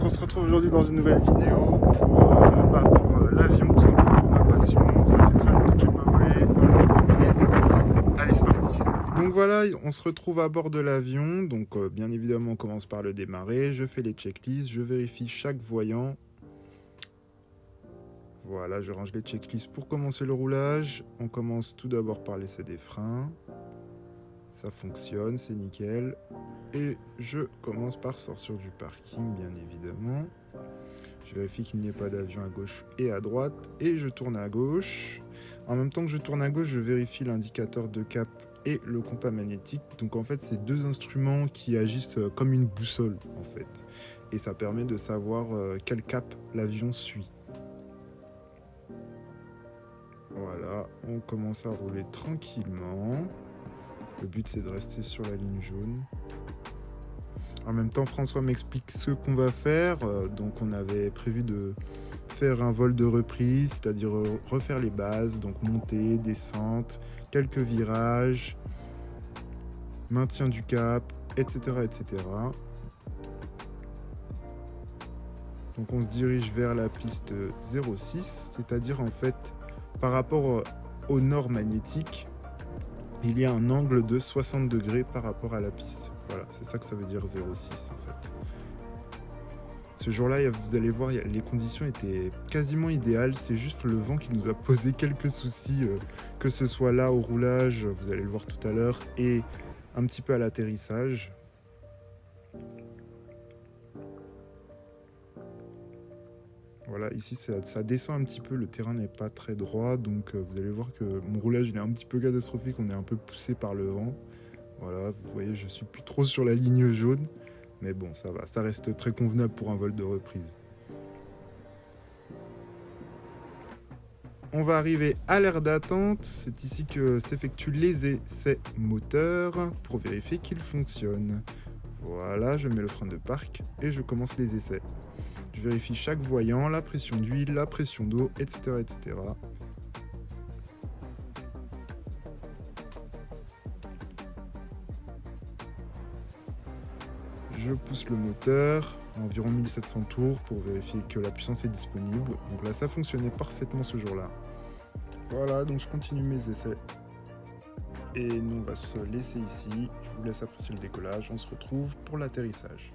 on se retrouve aujourd'hui dans une nouvelle vidéo pour l'avion, tout simplement, ma passion. Ça fait très longtemps que j'ai pas volé, c'est un peu de plaisir. Allez, c'est parti. Donc voilà, on se retrouve à bord de l'avion. Donc bien évidemment, on commence par le démarrer. Je fais les checklists, je vérifie chaque voyant. Voilà, je range les checklists pour commencer le roulage. On commence tout d'abord par l'essai des freins. Ça fonctionne, c'est nickel. Et je commence par sortir du parking, bien évidemment. Je vérifie qu'il n'y ait pas d'avion à gauche et à droite. Et je tourne à gauche. En même temps que je tourne à gauche, je vérifie l'indicateur de cap et le compas magnétique. Donc en fait, c'est deux instruments qui agissent comme une boussole, en fait. Et ça permet de savoir quel cap l'avion suit. Voilà, on commence à rouler tranquillement. Le but, c'est de rester sur la ligne jaune. En même temps, François m'explique ce qu'on va faire. Donc, on avait prévu de faire un vol de reprise, c'est-à-dire refaire les bases, donc montée, descente, quelques virages, maintien du cap, etc., etc. Donc, on se dirige vers la piste 06, c'est-à-dire en fait, par rapport au nord magnétique, il y a un angle de 60 degrés par rapport à la piste. Voilà, c'est ça que ça veut dire 06 en fait. Ce jour-là, vous allez voir, les conditions étaient quasiment idéales. C'est juste le vent qui nous a posé quelques soucis, que ce soit là au roulage, vous allez le voir tout à l'heure, et un petit peu à l'atterrissage. Voilà, ici ça descend un petit peu, le terrain n'est pas très droit, donc vous allez voir que mon roulage il est un petit peu catastrophique, on est un peu poussé par le vent. Voilà, vous voyez, je suis plus trop sur la ligne jaune, mais bon, ça va, ça reste très convenable pour un vol de reprise. On va arriver à l'aire d'attente, c'est ici que s'effectuent les essais moteurs pour vérifier qu'ils fonctionnent. Voilà, je mets le frein de parc et je commence les essais. Je vérifie chaque voyant, la pression d'huile, la pression d'eau, etc., etc. Je pousse le moteur à environ 1700 tours pour vérifier que la puissance est disponible. Donc là, ça fonctionnait parfaitement ce jour-là. Voilà, donc je continue mes essais. Et nous, on va se laisser ici. Je vous laisse apprécier le décollage. On se retrouve pour l'atterrissage.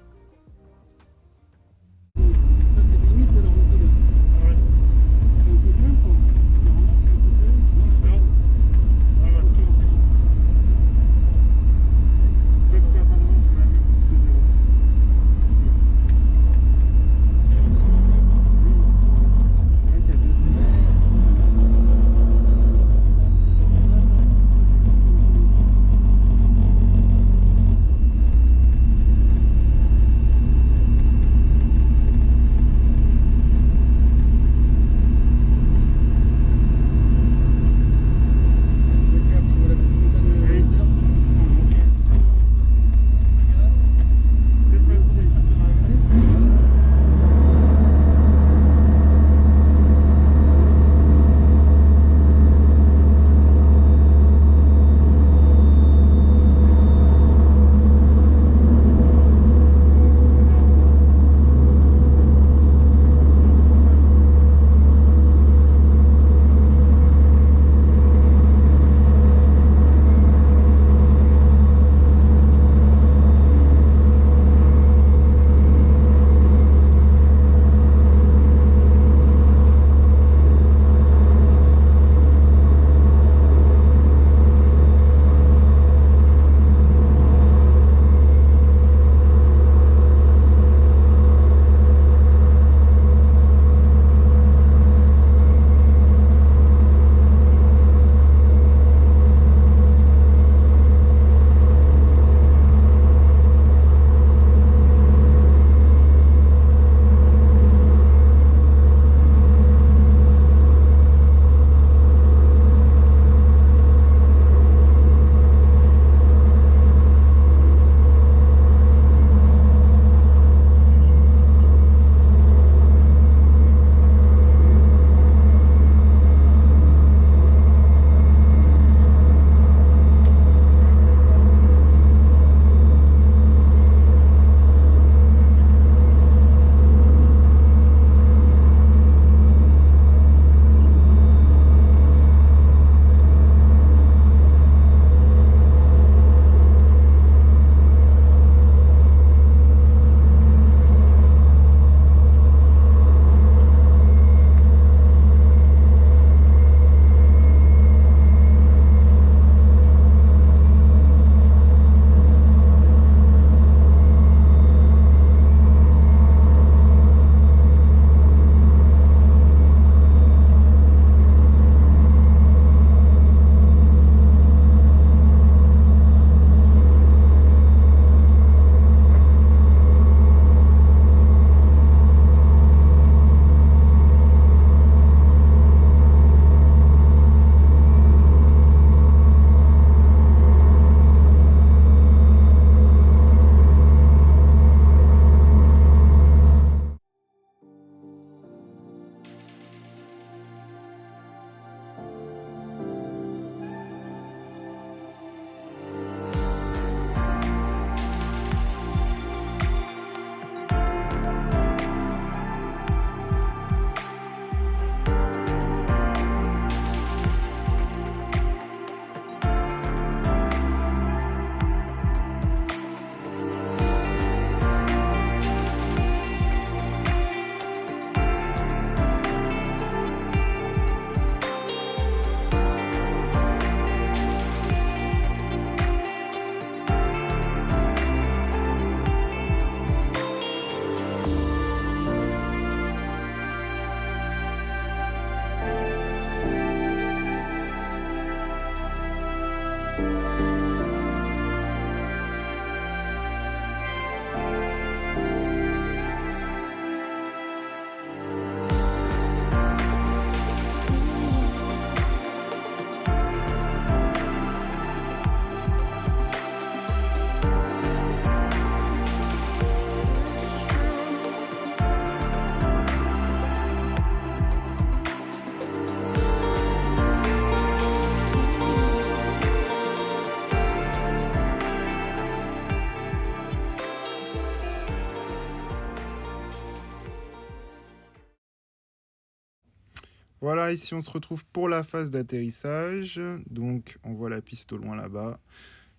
Voilà, ici on se retrouve pour la phase d'atterrissage. Donc on voit la piste au loin là-bas.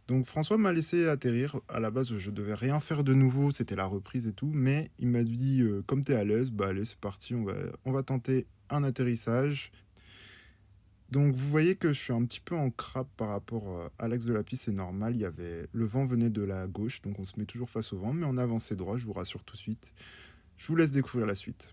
Donc François m'a laissé atterrir. À la base, je devais rien faire de nouveau, c'était la reprise et tout. Mais il m'a dit, comme t'es à l'aise, bah allez, c'est parti, on va tenter un atterrissage. Donc vous voyez que je suis un petit peu en crabe par rapport à l'axe de la piste, c'est normal. Le vent venait de la gauche, donc on se met toujours face au vent, mais on avançait droit, je vous rassure tout de suite. Je vous laisse découvrir la suite.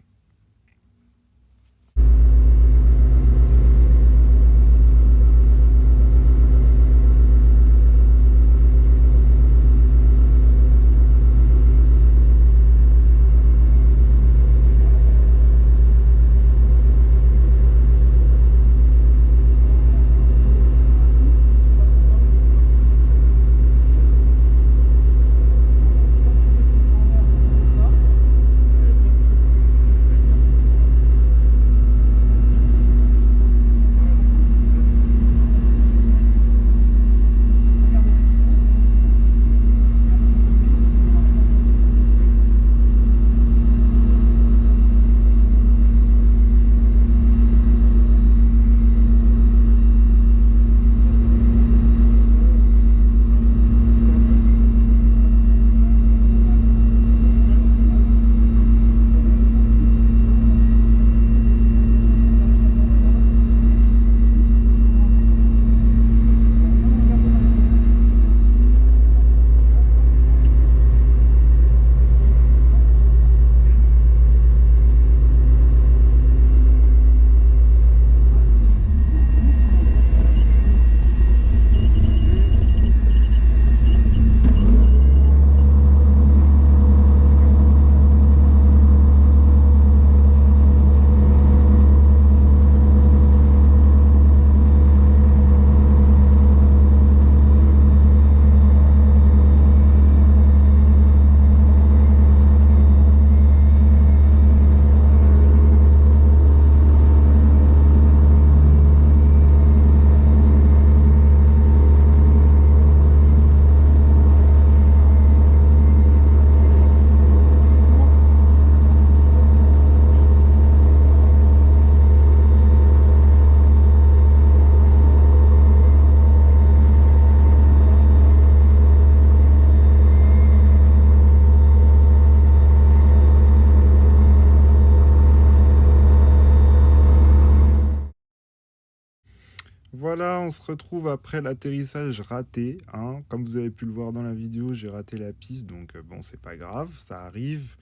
Voilà, on se retrouve après l'atterrissage raté, hein. Comme vous avez pu le voir dans la vidéo, j'ai raté la piste, donc bon, c'est pas grave, ça arrive.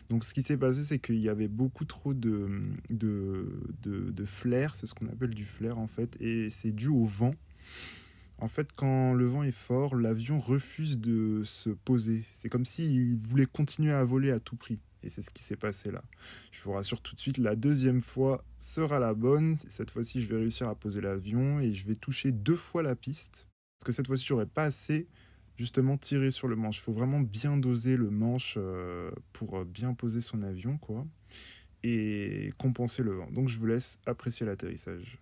Donc ce qui s'est passé, c'est qu'il y avait beaucoup trop de flair, c'est ce qu'on appelle du flair en fait, et c'est dû au vent. En fait, quand le vent est fort, l'avion refuse de se poser. C'est comme s'il voulait continuer à voler à tout prix. Et c'est ce qui s'est passé là. Je vous rassure tout de suite, la deuxième fois sera la bonne. Cette fois-ci, je vais réussir à poser l'avion et je vais toucher 2 fois la piste. Parce que cette fois-ci, j'aurais pas assez justement tiré sur le manche. Il faut vraiment bien doser le manche pour bien poser son avion, quoi. Et compenser le vent. Donc je vous laisse apprécier l'atterrissage.